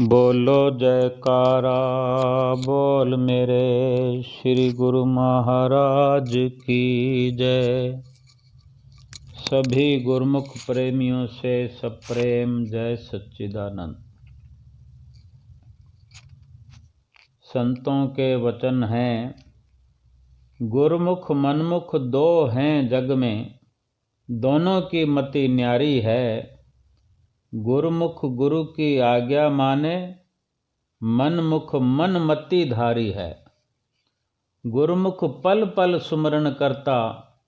बोलो जयकारा बोल मेरे श्री गुरु महाराज की जय। सभी गुरुमुख प्रेमियों से सप्रेम जय सच्चिदानंद। संतों के वचन हैं, गुरुमुख मनमुख दो हैं जग में, दोनों की मति न्यारी है। गुरुमुख गुरु की आज्ञा माने, मनमुख मन मति धारी है। गुरुमुख पल पल सुमरण करता,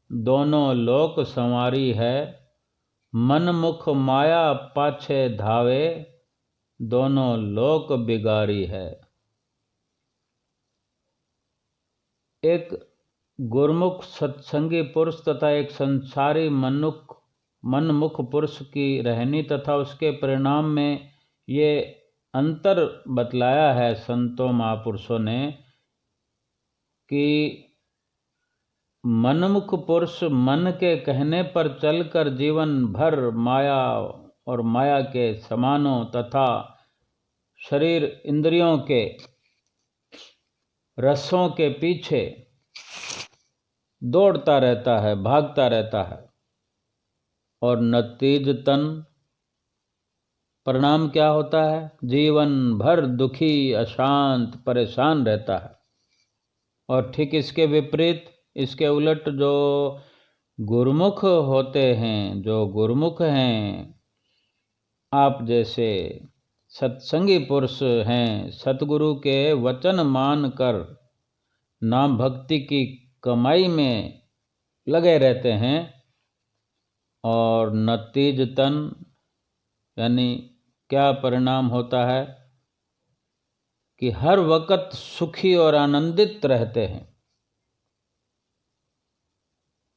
दोनों लोक संवारी है। मनमुख माया पाछे धावे, दोनों लोक बिगारी है। एक गुरुमुख सत्संगी पुरुष तथा एक संसारी मनमुख पुरुष की रहनी तथा उसके परिणाम में ये अंतर बतलाया है संतों महापुरुषों ने कि मनमुख पुरुष मन के कहने पर चलकर जीवन भर माया और माया के समानों तथा शरीर इंद्रियों के रसों के पीछे दौड़ता रहता है, भागता रहता है और नतीजतन परिणाम क्या होता है? जीवन भर दुखी, अशांत, परेशान रहता है। और ठीक इसके विपरीत, इसके उलट जो गुरुमुख होते हैं, जो गुरुमुख हैं, आप जैसे सत्संगी पुरुष हैं, सतगुरु के वचन मानकर नाम भक्ति की कमाई में लगे रहते हैं और नतीजतन यानी क्या परिणाम होता है कि हर वक्त सुखी और आनंदित रहते हैं।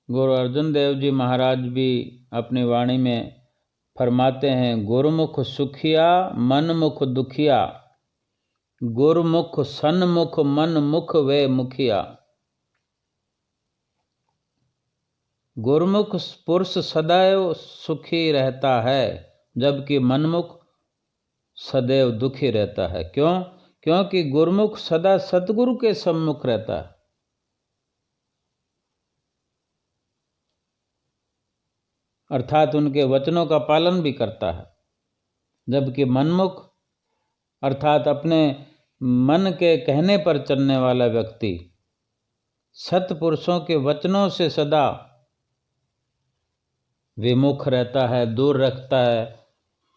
गुरु अर्जुन देव जी महाराज भी अपनी वाणी में फरमाते हैं, गुरुमुख सुखिया मनमुख दुखिया, गुरुमुख सन्मुख मनमुख वे मुखिया। गुरुमुख पुरुष सदैव सुखी रहता है, जबकि मनमुख सदैव दुखी रहता है। क्यों? क्योंकि गुरुमुख सदा सतगुरु के सम्मुख रहता है। अर्थात उनके वचनों का पालन भी करता है, जबकि मनमुख अर्थात अपने मन के कहने पर चलने वाला व्यक्ति सत्पुरुषों के वचनों से सदा विमुख रहता है, दूर रखता है,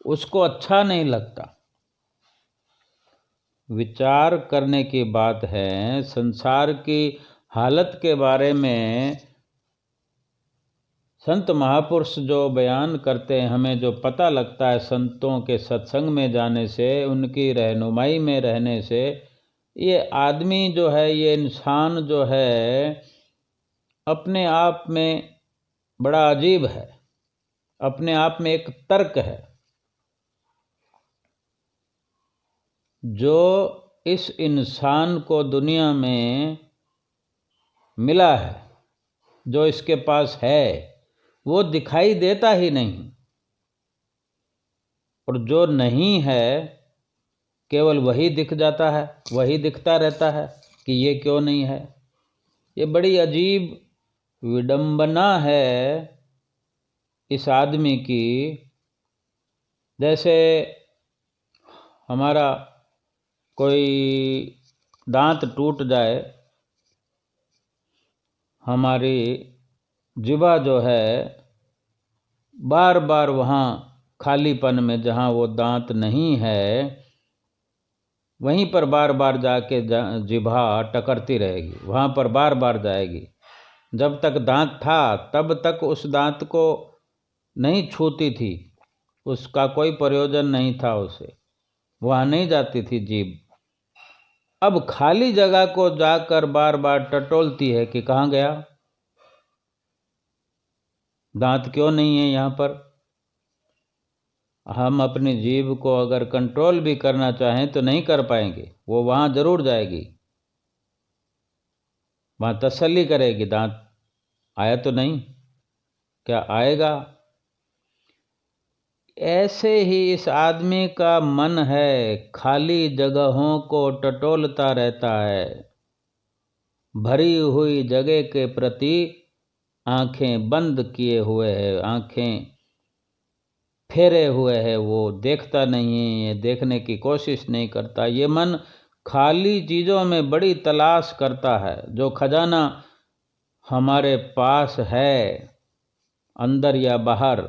उसको अच्छा नहीं लगता। विचार करने की बात है, संसार की हालत के बारे में संत महापुरुष जो बयान करते हैं, हमें जो पता लगता है संतों के सत्संग में जाने से, उनकी रहनुमाई में रहने से, ये आदमी जो है, ये इंसान जो है, अपने आप में बड़ा अजीब है, अपने आप में एक तर्क है। जो इस इंसान को दुनिया में मिला है, जो इसके पास है, वो दिखाई देता ही नहीं, और जो नहीं है केवल वही दिख जाता है, वही दिखता रहता है कि ये क्यों नहीं है। ये बड़ी अजीब विडंबना है इस आदमी की। जैसे हमारा कोई दांत टूट जाए, हमारी जिभा जो है बार बार वहाँ खालीपन में, जहाँ वो दांत नहीं है, वहीं पर बार बार जाके जिभा टकरती रहेगी, वहाँ पर बार बार जाएगी। जब तक दांत था तब तक उस दांत को नहीं छूती थी, उसका कोई प्रयोजन नहीं था, उसे वहाँ नहीं जाती थी जीभ। अब खाली जगह को जाकर बार बार टटोलती है कि कहाँ गया, दांत क्यों नहीं है यहाँ पर। हम अपनी जीभ को अगर कंट्रोल भी करना चाहें तो नहीं कर पाएंगे, वो वहाँ जरूर जाएगी, वहाँ तसल्ली करेगी, दांत आया तो नहीं, क्या आएगा। ऐसे ही इस आदमी का मन है, खाली जगहों को टटोलता रहता है। भरी हुई जगह के प्रति आंखें बंद किए हुए है, आंखें फेरे हुए है, वो देखता नहीं है, ये देखने की कोशिश नहीं करता। ये मन खाली चीज़ों में बड़ी तलाश करता है। जो खजाना हमारे पास है, अंदर या बाहर,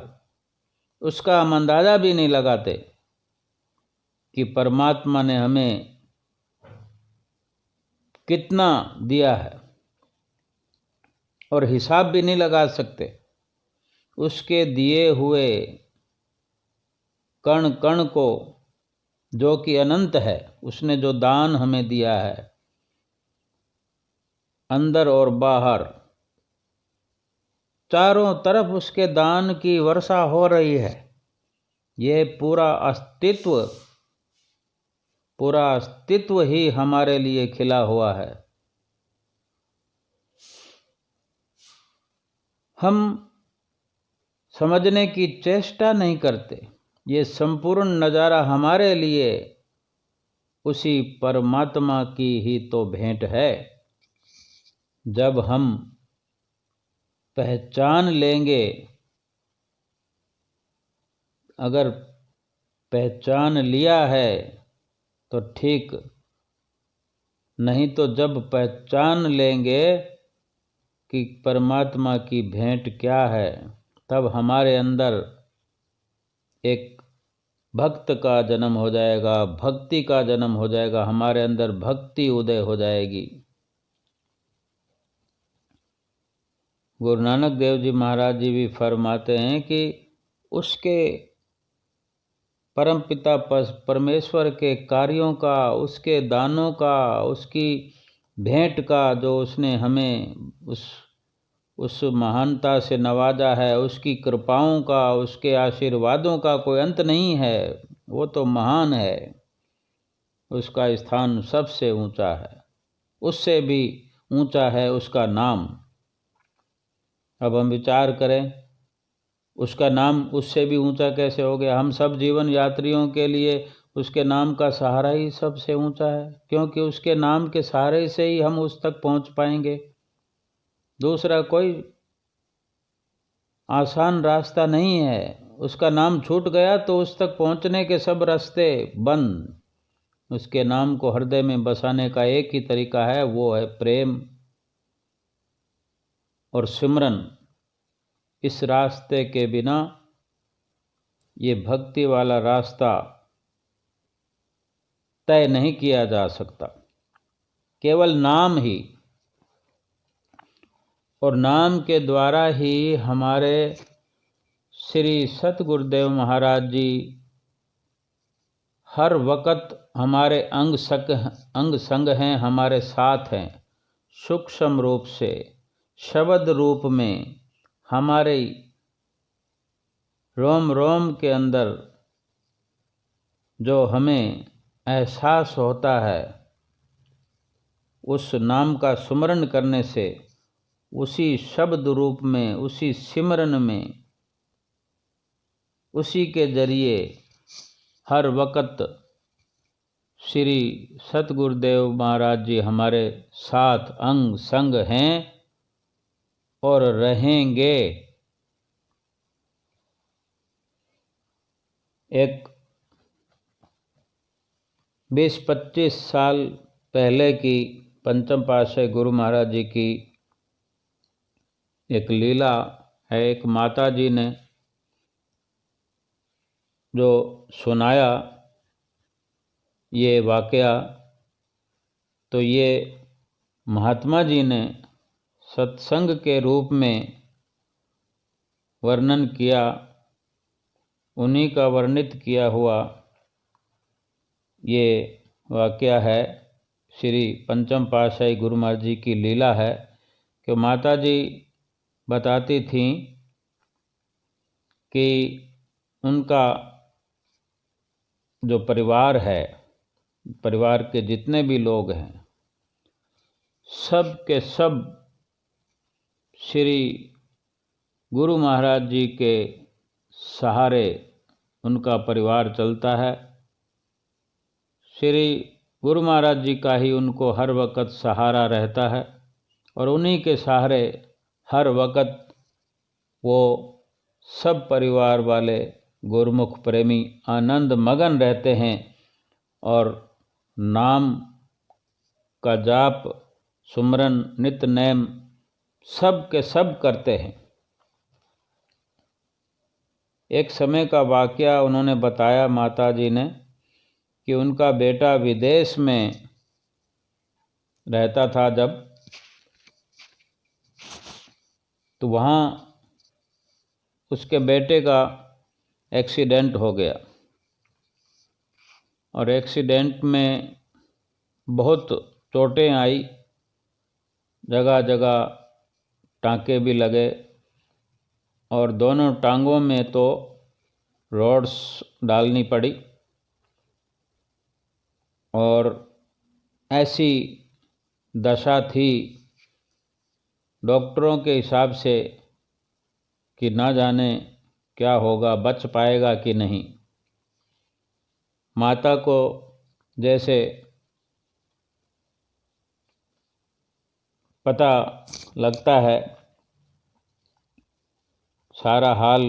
उसका हम अंदाज़ा भी नहीं लगाते कि परमात्मा ने हमें कितना दिया है, और हिसाब भी नहीं लगा सकते। उसके दिए हुए कण कण को, जो कि अनंत है, उसने जो दान हमें दिया है, अंदर और बाहर चारों तरफ उसके दान की वर्षा हो रही है। ये पूरा अस्तित्व ही हमारे लिए खिला हुआ है। हम समझने की चेष्टा नहीं करते। ये संपूर्ण नज़ारा हमारे लिए उसी परमात्मा की ही तो भेंट है। जब हम पहचान लेंगे, अगर पहचान लिया है तो ठीक, नहीं तो जब पहचान लेंगे कि परमात्मा की भेंट क्या है, तब हमारे अंदर एक भक्त का जन्म हो जाएगा, भक्ति का जन्म हो जाएगा, हमारे अंदर भक्ति उदय हो जाएगी। गुरु नानक देव जी महाराज जी भी फरमाते हैं कि उसके परमपिता परमेश्वर के कार्यों का, उसके दानों का, उसकी भेंट का, जो उसने हमें उस महानता से नवाजा है, उसकी कृपाओं का, उसके आशीर्वादों का कोई अंत नहीं है। वो तो महान है, उसका स्थान सबसे ऊंचा है। उससे भी ऊंचा है उसका नाम। अब हम विचार करें, उसका नाम उससे भी ऊंचा कैसे हो गया? हम सब जीवन यात्रियों के लिए उसके नाम का सहारा ही सबसे ऊंचा है, क्योंकि उसके नाम के सहारे से ही हम उस तक पहुंच पाएंगे। दूसरा कोई आसान रास्ता नहीं है। उसका नाम छूट गया तो उस तक पहुंचने के सब रास्ते बंद। उसके नाम को हृदय में बसाने का एक ही तरीका है, वो है प्रेम और सिमरन। इस रास्ते के बिना ये भक्ति वाला रास्ता तय नहीं किया जा सकता। केवल नाम ही, और नाम के द्वारा ही हमारे श्री सतगुरुदेव महाराज जी हर वक़्त हमारे अंग संग हैं, हमारे साथ हैं। सूक्ष्म रूप से, शब्द रूप में, हमारे रोम रोम के अंदर जो हमें एहसास होता है, उस नाम का सुमरन करने से, उसी शब्द रूप में, उसी सिमरन में, उसी के जरिए हर वक़्त श्री सतगुरुदेव महाराज जी हमारे साथ अंग संग हैं और रहेंगे। एक 20-25 साल पहले की पंचम पातशाही गुरु महाराज जी की एक लीला है। एक माता जी ने जो सुनाया ये वाकया, तो ये महात्मा जी ने सत्संग के रूप में वर्णन किया। उन्हीं का वर्णित किया हुआ ये वाकया है। श्री पंचम पातशाही गुरु महाराज जी की लीला है कि माता जी बताती थीं कि उनका जो परिवार है, परिवार के जितने भी लोग हैं, सब के सब श्री गुरु महाराज जी के सहारे उनका परिवार चलता है। श्री गुरु महाराज जी का ही उनको हर वक्त सहारा रहता है और उन्हीं के सहारे हर वक्त वो सब परिवार वाले गुरुमुख प्रेमी आनंद मगन रहते हैं और नाम का जाप, सुमरन, नित्य नेम सब के सब करते हैं। एक समय का वाकया उन्होंने बताया माता जी ने कि उनका बेटा विदेश में रहता था जब, तो वहाँ उसके बेटे का एक्सीडेंट हो गया और एक्सीडेंट में बहुत चोटें आई, जगह जगह टाँके भी लगे और दोनों टांगों में तो रॉड्स डालनी पड़ी। और ऐसी दशा थी डॉक्टरों के हिसाब से कि ना जाने क्या होगा, बच पाएगा कि नहीं। माता को जैसे पता लगता है सारा हाल,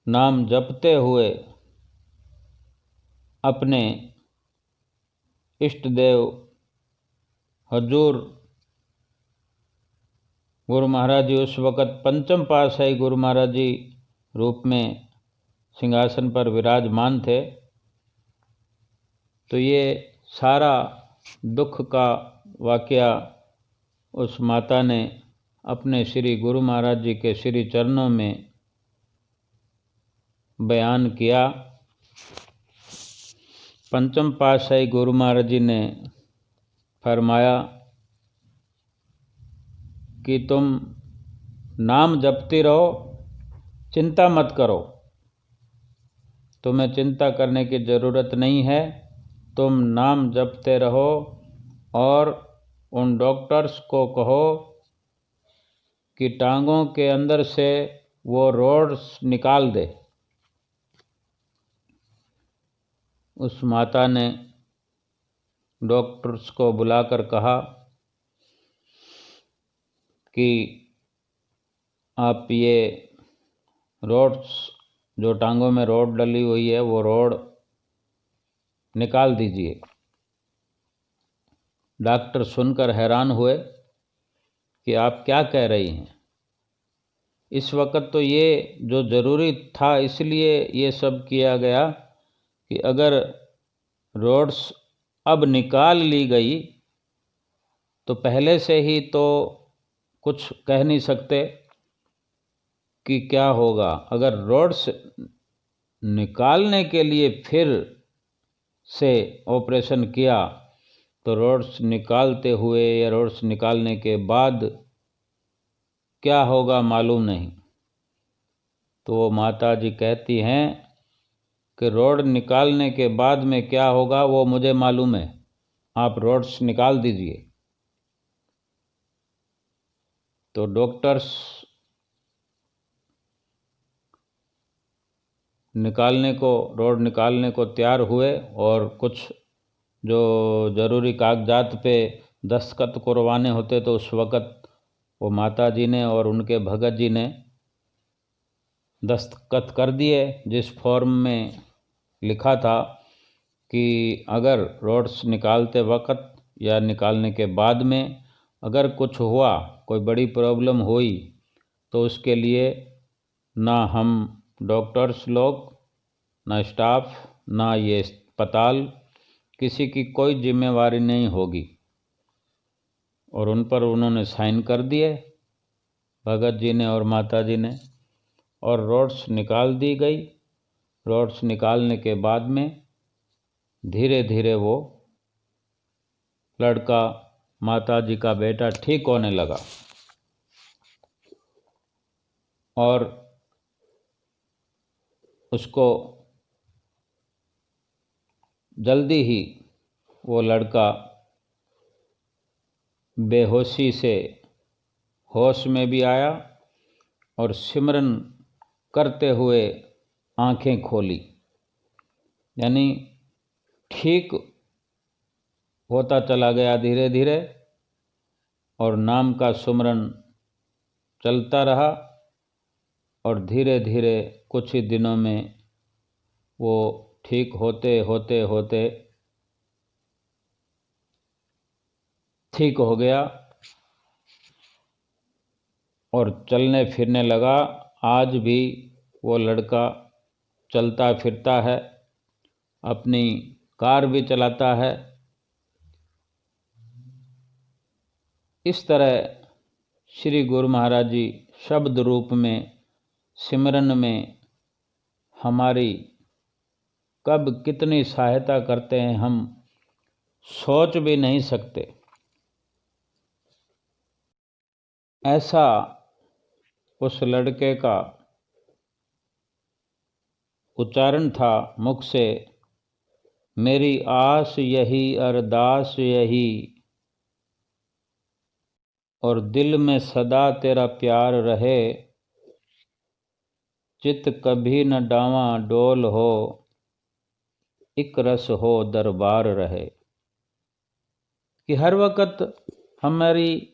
नाम जपते हुए अपने इष्ट देव हजूर गुरु महाराज जी, उस वक़्त पंचम पातशाही गुरु महाराज जी रूप में सिंहासन पर विराजमान थे। तो ये सारा दुख का वाकया उस माता ने अपने श्री गुरु महाराज जी के श्री चरणों में बयान किया। पंचम पातशाही गुरु महाराज जी ने फरमाया कि तुम नाम जपती रहो, चिंता मत करो, तुम्हें चिंता करने की ज़रूरत नहीं है, तुम नाम जपते रहो और उन डॉक्टर्स को कहो कि टांगों के अंदर से वो रोड्स निकाल दे। उस माता ने डॉक्टर्स को बुलाकर कहा कि आप ये रोड्स, जो टांगों में रोड डली हुई है, वो रोड निकाल दीजिए। डॉक्टर सुनकर हैरान हुए कि आप क्या कह रही हैं। इस वक्त तो ये जो ज़रूरी था इसलिए ये सब किया गया कि अगर रोड्स अब निकाल ली गई तो पहले से ही तो कुछ कह नहीं सकते कि क्या होगा। अगर रोड्स निकालने के लिए फिर से ऑपरेशन किया तो रोड्स निकालते हुए या रोड्स निकालने के बाद क्या होगा मालूम नहीं। तो वो माता जी कहती हैं कि रोड निकालने के बाद में क्या होगा वो मुझे मालूम है, आप रोड्स निकाल दीजिए। तो डॉक्टर्स रोड निकालने को तैयार हुए और कुछ जो ज़रूरी कागजात पे दस्तखत करवाने होते तो उस वक़्त वो माता जी ने और उनके भगत जी ने दस्तखत कर दिए, जिस फॉर्म में लिखा था कि अगर रोड्स निकालते वक़्त या निकालने के बाद में अगर कुछ हुआ, कोई बड़ी प्रॉब्लम हुई, तो उसके लिए ना हम डॉक्टर्स लोग, ना स्टाफ, ना ये अस्पताल, किसी की कोई जिम्मेवारी नहीं होगी। और उन पर उन्होंने साइन कर दिए, भगत जी ने और माता जी ने, और रोड्स निकाल दी गई। रोड्स निकालने के बाद में धीरे धीरे वो लड़का, माता जी का बेटा, ठीक होने लगा और उसको जल्दी ही वो लड़का बेहोशी से होश में भी आया और सिमरन करते हुए आंखें खोली, यानी ठीक होता चला गया धीरे धीरे, और नाम का सुमरन चलता रहा, और धीरे धीरे कुछ ही दिनों में वो ठीक होते होते होते ठीक हो गया और चलने फिरने लगा। आज भी वो लड़का चलता फिरता है, अपनी कार भी चलाता है। इस तरह श्री गुरु महाराज जी शब्द रूप में, सिमरन में हमारी कब कितनी सहायता करते हैं हम सोच भी नहीं सकते। ऐसा उस लड़के का उच्चारण था मुख से, मेरी आस यही अरदास यही, और दिल में सदा तेरा प्यार रहे, चित कभी न डावा डोल हो, एक रस हो दरबार रहे। कि हर वक्त हमारी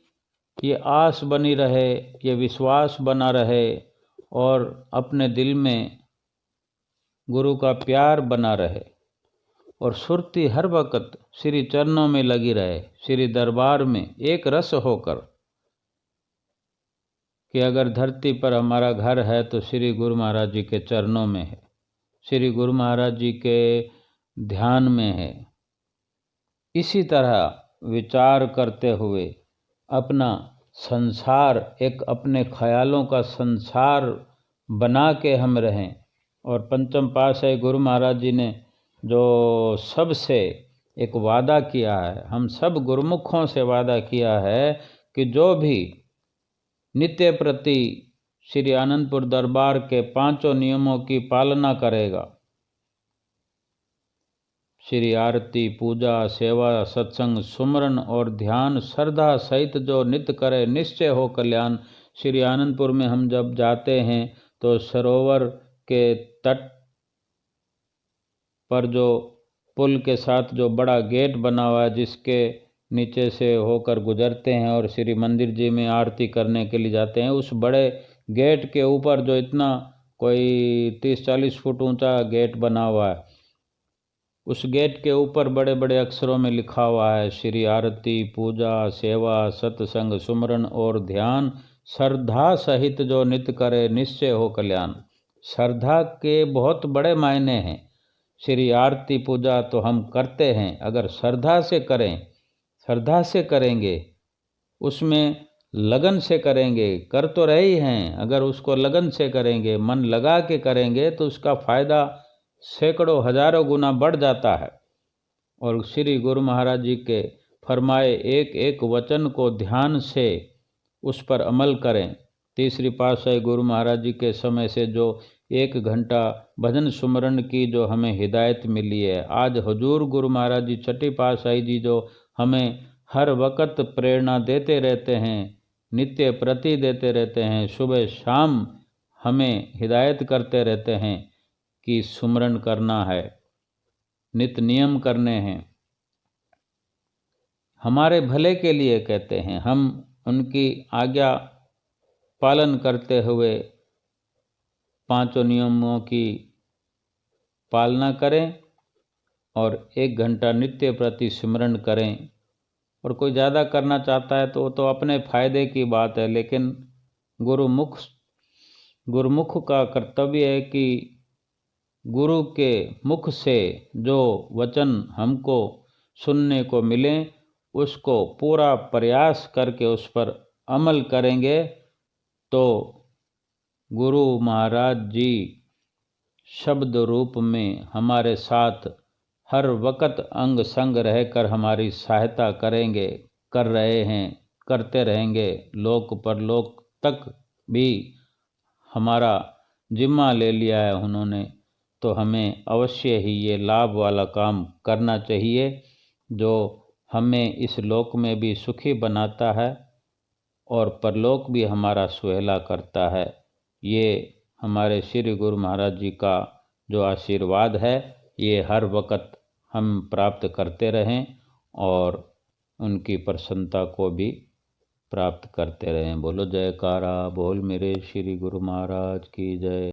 ये आस बनी रहे, ये विश्वास बना रहे, और अपने दिल में गुरु का प्यार बना रहे, और सुरती हर वक्त श्री चरणों में लगी रहे, श्री दरबार में एक रस होकर। कि अगर धरती पर हमारा घर है तो श्री गुरु महाराज जी के चरणों में है, श्री गुरु महाराज जी के ध्यान में है। इसी तरह विचार करते हुए अपना संसार, एक अपने ख्यालों का संसार बना के हम रहें। और पंचम पातशाही गुरु महाराज जी ने जो सबसे एक वादा किया है, हम सब गुरुमुखों से वादा किया है कि जो भी नित्य प्रति श्री आनंदपुर दरबार के 5 नियमों की पालना करेगा, श्री आरती, पूजा, सेवा, सत्संग, सुमरन और ध्यान श्रद्धा सहित जो नित्य करे, निश्चय हो कल्याण। श्री आनंदपुर में हम जब जाते हैं तो सरोवर के तट पर जो पुल के साथ जो बड़ा गेट बना हुआ है, जिसके नीचे से होकर गुजरते हैं और श्री मंदिर जी में आरती करने के लिए जाते हैं, उस बड़े गेट के ऊपर जो इतना कोई 30-40 फुट ऊंचा गेट बना हुआ है, उस गेट के ऊपर बड़े बड़े अक्षरों में लिखा हुआ है, श्री आरती, पूजा, सेवा, सत्संग, सुमरन और ध्यान श्रद्धा सहित जो नित्य करे, निश्चय हो कल्याण। श्रद्धा के बहुत बड़े मायने हैं। श्री आरती पूजा तो हम करते हैं, अगर श्रद्धा से करें, श्रद्धा से करेंगे, उसमें लगन से करेंगे, कर तो रहे ही हैं, अगर उसको लगन से करेंगे, मन लगा के करेंगे, तो उसका फायदा सैकड़ों हजारों गुना बढ़ जाता है। और श्री गुरु महाराज जी के फरमाए एक एक वचन को ध्यान से उस पर अमल करें। तीसरी पातशाही गुरु महाराज जी के समय से जो 1 घंटा भजन सुमरन की जो हमें हिदायत मिली है, आज हुजूर गुरु महाराज जी छठी पातशाही जी जो हमें हर वक्त प्रेरणा देते रहते हैं, नित्य प्रति देते रहते हैं, सुबह शाम हमें हिदायत करते रहते हैं कि सुमरन करना है, नित्य नियम करने हैं, हमारे भले के लिए कहते हैं। हम उनकी आज्ञा पालन करते हुए 5 नियमों की पालना करें और 1 घंटा नित्य प्रति सिमरन करें। और कोई ज़्यादा करना चाहता है तो वो तो अपने फायदे की बात है, लेकिन गुरुमुख का कर्तव्य है कि गुरु के मुख से जो वचन हमको सुनने को मिले, उसको पूरा प्रयास करके उस पर अमल करेंगे तो गुरु महाराज जी शब्द रूप में हमारे साथ हर वक्त अंग संग रहकर हमारी सहायता करेंगे, कर रहे हैं, करते रहेंगे। लोक परलोक तक भी हमारा जिम्मा ले लिया है उन्होंने, तो हमें अवश्य ही ये लाभ वाला काम करना चाहिए जो हमें इस लोक में भी सुखी बनाता है और परलोक भी हमारा सुहेला करता है। ये हमारे श्री गुरु महाराज जी का जो आशीर्वाद है ये हर वक्त हम प्राप्त करते रहें और उनकी प्रसन्नता को भी प्राप्त करते रहें। बोलो जयकारा बोल मेरे श्री गुरु महाराज की जय।